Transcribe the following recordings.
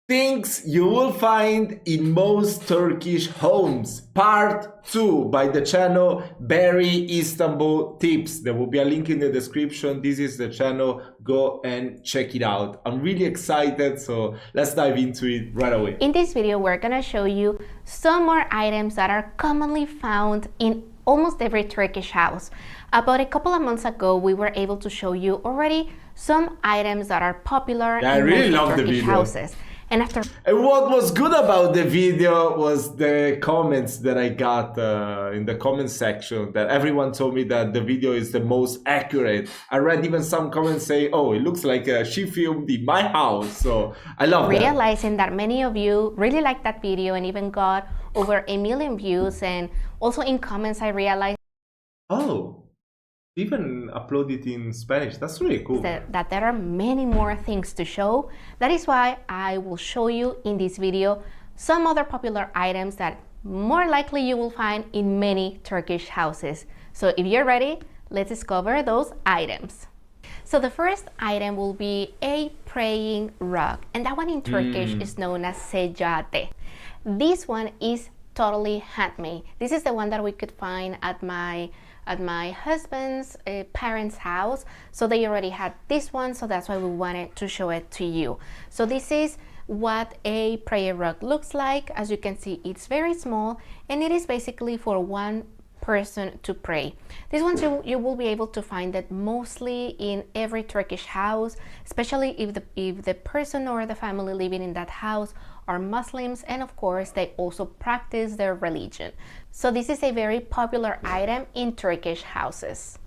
Things you will find in most Turkish homes, part 2 by the channel Barry Istanbul Tips. There will be a link in the description. This is the channel. Go and check it out. I'm really excited, so let's dive into it right away. In this video, we're gonna show you some more items that are commonly found in almost every Turkish house. About a couple of months ago, we were able to show you already some items that are popular in most Turkish houses. And what was good about the video was the comments that I got in the comment section, that everyone told me that the video is the most accurate. I read even some comments saying, oh, it looks like she filmed in my house. So I love that. Realizing that many of you really liked that video and even got over 1 million views. And also in comments, I realized even upload it in Spanish. That's really cool. That there are many more things to show. That is why I will show you in this video some other popular items that more likely you will find in many Turkish houses. So if you're ready, let's discover those items. So the first item will be a praying rug, and that one in Turkish is known as seccade. This one is totally handmade. This is the one that we could find at my husband's parents' house. So they already had this one, so that's why we wanted to show it to you. So this is what a prayer rug looks like. As you can see, it's very small, and it is basically for one person to pray. This one you will be able to find it mostly in every Turkish house, especially if the person or the family living in that house are Muslims, and of course they also practice their religion. So this is a very popular item in Turkish houses.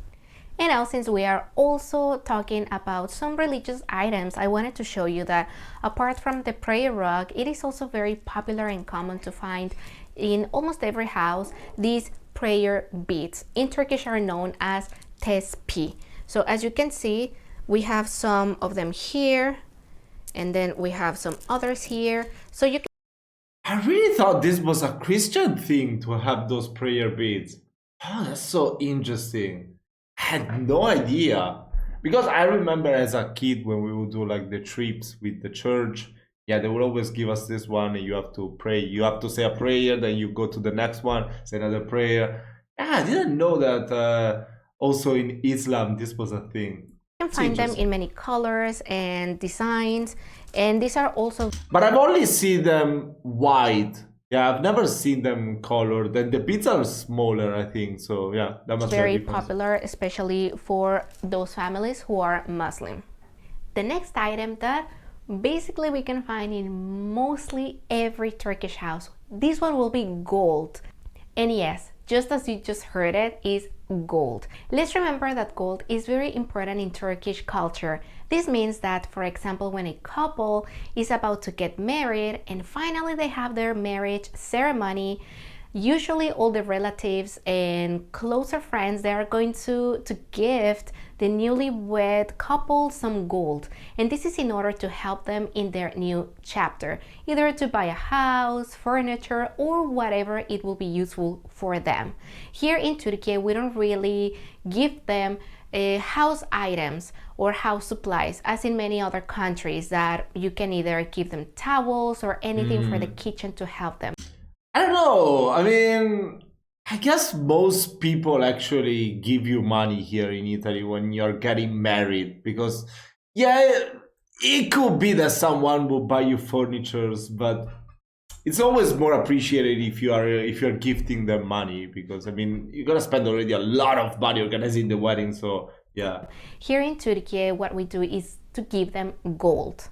And now, since we are also talking about some religious items, I wanted to show you that apart from the prayer rug, it is also very popular and common to find in almost every house these prayer beads. In Turkish are known as tespih. So as you can see, we have some of them here, and then we have some others here. So you can... I really thought this was a Christian thing to have those prayer beads. Oh, that's so interesting. I had no idea. Because I remember as a kid when we would do like the trips with the church, yeah, they would always give us this one and you have to pray. You have to say a prayer, then you go to the next one, say another prayer. Yeah, I didn't know that also in Islam this was a thing. You can find them in many colors and designs, and these are also... But I've only seen them white. Yeah, I've never seen them colored. And the beads are smaller, I think. So yeah, that must be very popular, especially for those families who are Muslim. The next item that basically we can find in mostly every Turkish house, this one will be gold. And yes, just as you just heard it, is gold. Let's remember that gold is very important in Turkish culture. This means that, for example, when a couple is about to get married and finally they have their marriage ceremony, usually all the relatives and closer friends, they are going to gift the newlywed couple some gold, and this is in order to help them in their new chapter, either to buy a house, furniture, or whatever it will be useful for them. Here in Turkey, we don't really give them house items or house supplies as in many other countries, that you can either give them towels or anything for the kitchen to help them. I don't know. I mean, I guess most people actually give you money here in Italy when you're getting married, because yeah, it could be that someone will buy you furnitures, but it's always more appreciated if you're gifting them money, because I mean, you're gonna spend already a lot of money organizing the wedding. So yeah. Here in Turkey, what we do is to give them gold.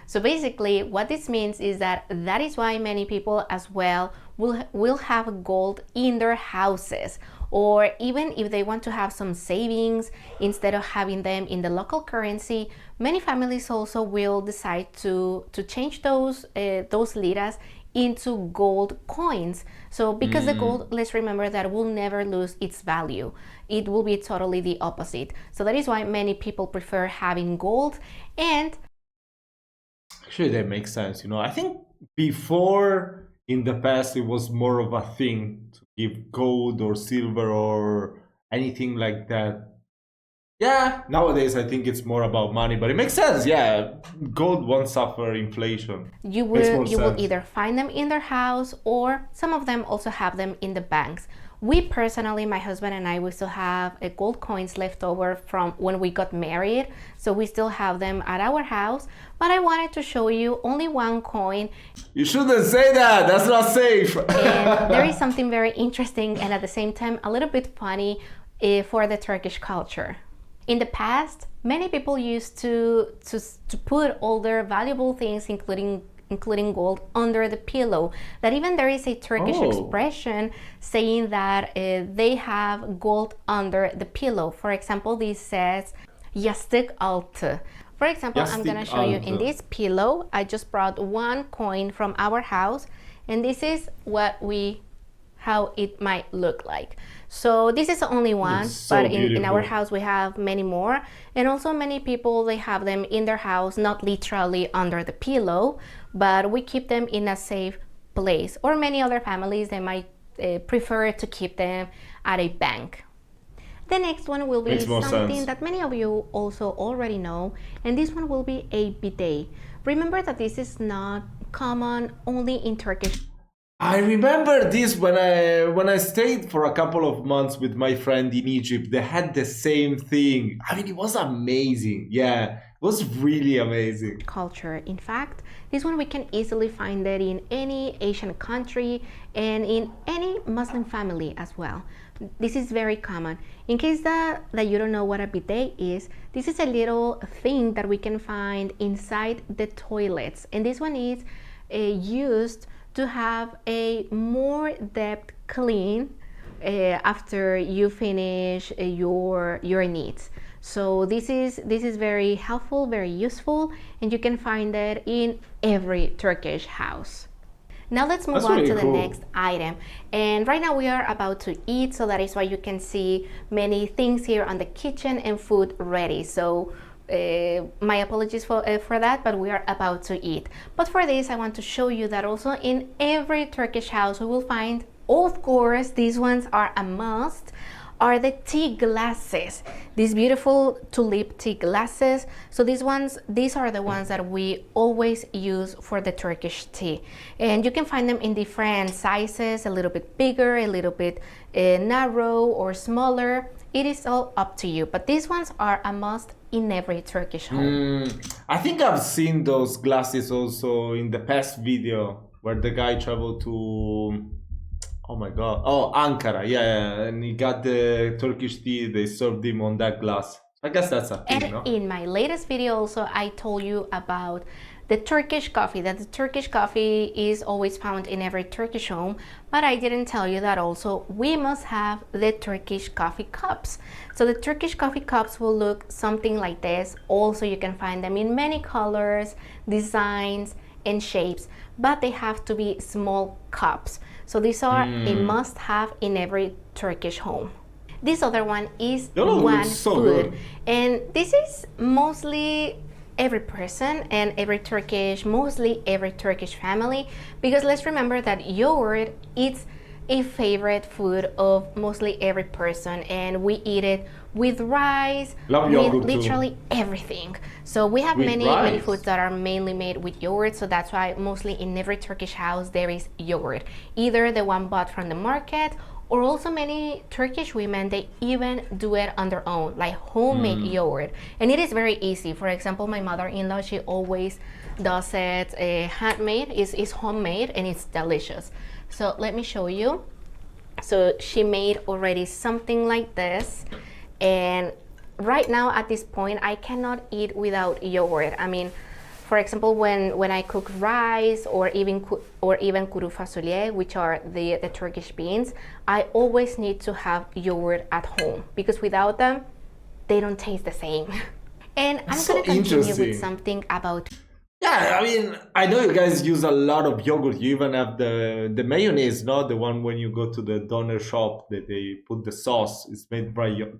So basically what this means is that is why many people as well will have gold in their houses, or even if they want to have some savings instead of having them in the local currency, many families also will decide to change those liras into gold coins. So because the gold, let's remember that will never lose its value. It will be totally the opposite. So that is why many people prefer having gold. And actually, that makes sense. You know, I think before in the past it was more of a thing to give gold or silver or anything like that. Yeah, nowadays I think it's more about money, but it makes sense. Yeah, gold won't suffer inflation. Makes more You will sense. either find them in their house, or some of them also have them in the banks. We personally, my husband and I, we still have gold coins left over from when we got married, so we still have them at our house. But I wanted to show you only one coin, You shouldn't say that. That's not safe. and there is something very interesting and at the same time a little bit funny for the Turkish culture. In the past, many people used to put all their valuable things, including gold, under the pillow. That even there is a Turkish expression saying that they have gold under the pillow. For example, this says yastık altı. For example, I'm gonna show you in this pillow. I just brought one coin from our house, and this is how it might look like. So this is the only one, so but in our beautiful. house we have many more. And also many people, they have them in their house, not literally under the pillow, but we keep them in a safe place. Or many other families, they might prefer to keep them at a bank. The next one will be Makes more something sense. that many of you also already know, and this one will be a bidet. Remember that this is not common only in Turkish. I remember this when I stayed for a couple of months with my friend in Egypt. They had the same thing. I mean, it was amazing. Yeah, it was really amazing. Culture. In fact, this one we can easily find it in any Asian country and in any Muslim family as well. This is very common. In case that you don't know what a bidet is, this is a little thing that we can find inside the toilets, and this one is used to have a more depth clean after you finish your needs. So this is very helpful, very useful, and you can find it in every Turkish house. Now let's move That's on really to the cool. next item. And right now we are about to eat, so that is why you can see many things here on the kitchen and food ready. So my apologies for that, but we are about to eat. But for this, I want to show you that also in every Turkish house we will find, of course, these ones are a must, are the tea glasses. These beautiful tulip tea glasses. So these are the ones that we always use for the Turkish tea. And you can find them in different sizes, a little bit bigger, a little bit narrow or smaller. It is all up to you, but these ones are a must in every Turkish home. I think I've seen those glasses also in the past video where the guy traveled to, oh my god, Ankara, yeah, and he got the Turkish tea. They served him on that glass. I guess that's a thing, And no? in my latest video also, I told you about the Turkish coffee, that the Turkish coffee is always found in every Turkish home, but I didn't tell you that also we must have the Turkish coffee cups. So the Turkish coffee cups will look something like this. Also, you can find them in many colors, designs, and shapes, but they have to be small cups. So these are a must-have in every Turkish home. This other one is Those one look so food, good. and this is mostly every person and mostly every Turkish family, because let's remember that yogurt is a favorite food of mostly every person, and we eat it with rice, Love with yogurt too. literally everything. So we have With many rice. foods that are mainly made with yogurt, so that's why mostly in every Turkish house there is yogurt, either the one bought from the market, or also many Turkish women, they even do it on their own, like homemade yogurt. And it is very easy. For example, my mother-in-law, she always does it handmade, is homemade, and it's delicious. So let me show you. So she made already something like this, and right now at this point I cannot eat without yogurt. I mean, for example, when I cook rice or even kuru fasulye, which are the Turkish beans, I always need to have yogurt at home, because without them they don't taste the same. And I'm so gonna continue interesting. with something about. Yeah, I mean, I know you guys use a lot of yogurt. You even have the mayonnaise, no? The one when you go to the doner shop that they put the sauce. It's made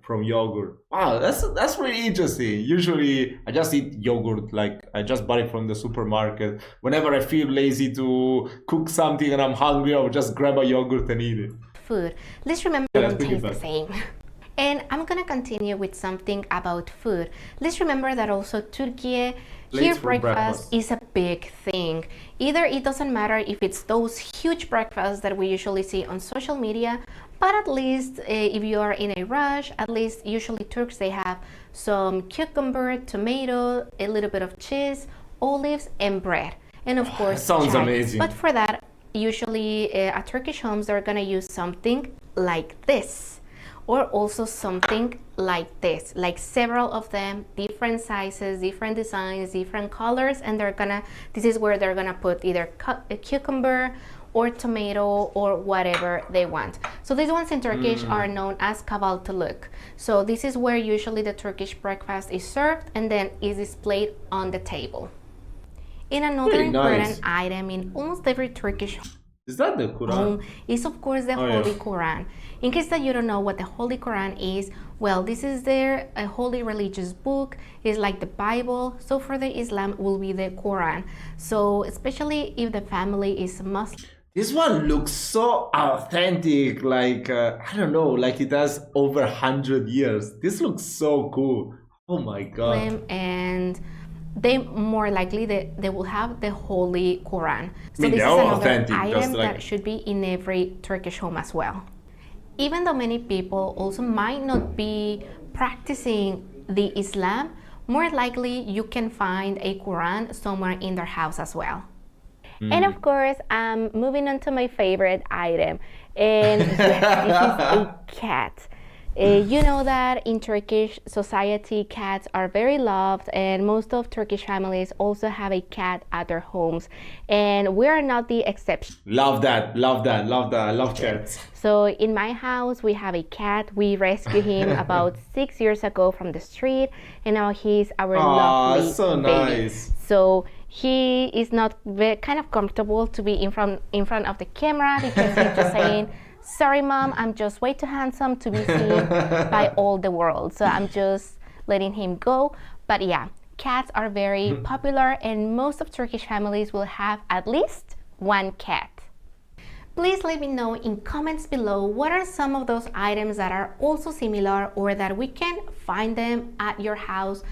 from yogurt. Wow, that's really interesting. Usually, I just eat yogurt. Like I just buy it from the supermarket. Whenever I feel lazy to cook something and I'm hungry, I'll just grab a yogurt and eat it. Food. Let's remember Yeah, they let's don't bring it taste the back. same. And I'm gonna continue with something about food. Let's remember that also Turkey, Plates here for breakfast breakfast. is a big thing. Either it doesn't matter if it's those huge breakfasts that we usually see on social media, but at least if you are in a rush, at least usually Turks, they have some cucumber, tomato, a little bit of cheese, olives, and bread. And of course, sounds chai. amazing. But for that, usually at Turkish homes, they're gonna use something like this, or also something like this, like several of them, different sizes, different designs, different colors, and this is where they're gonna put either a cucumber or tomato or whatever they want. So these ones in Turkish are known as kahvaltılık. So this is where usually the Turkish breakfast is served and then is displayed on the table. In another Very important nice. item in almost every Turkish Is that the Quran? home is of course the Oh, yeah. Holy Quran. In case that you don't know what the Holy Quran is, well, this is their a holy religious book. It's like the Bible. So for the Islam will be the Quran. So especially if the family is Muslim. This one looks so authentic, like, I don't know, like it has over 100 years. This looks so cool. Oh my God. And they more likely they will have the Holy Quran. So mean, this they're is all another authentic, item just like- that should be in every Turkish home as well. Even though many people also might not be practicing the Islam, more likely you can find a Quran somewhere in their house as well. And of course, moving on to my favorite item, and yes, this is a cat. You know that in Turkish society, cats are very loved, and most of Turkish families also have a cat at their homes, and we are not the exception. Love that, love that, love that. I love cats. So in my house, we have a cat. We rescued him about 6 years ago from the street, and now he's our lovely so baby. nice. So he is not kind of comfortable to be in front of the camera because he's just saying, sorry mom, I'm just way too handsome to be seen by all the world. So I'm just letting him go. But yeah, cats are very popular and most of Turkish families will have at least one cat. Please let me know in comments below what are some of those items that are also similar or that we can find them at your house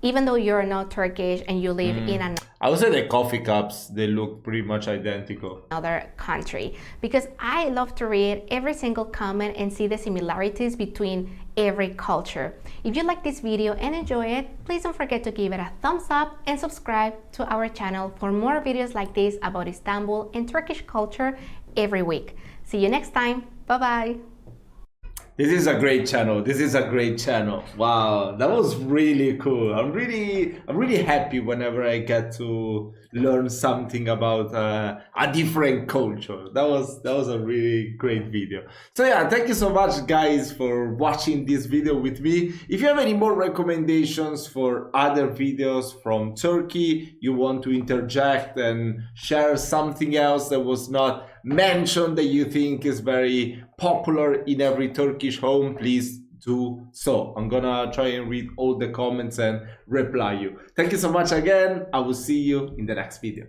even though you're not Turkish and you live in I would say the coffee cups, they look pretty much identical. another country, because I love to read every single comment and see the similarities between every culture. If you like this video and enjoy it, please don't forget to give it a thumbs up and subscribe to our channel for more videos like this about Istanbul and Turkish culture every week. See you next time. Bye bye. This is a great channel. This is a great channel. Wow, that was really cool. I'm really happy whenever I get to learn something about a different culture. That was a really great video. So yeah, thank you so much guys for watching this video with me. If you have any more recommendations for other videos from Turkey, you want to interject and share something else that was not mentioned that you think is very popular in every Turkish home, please do so. I'm gonna try and read all the comments and reply you. Thank you so much again. I will see you in the next video.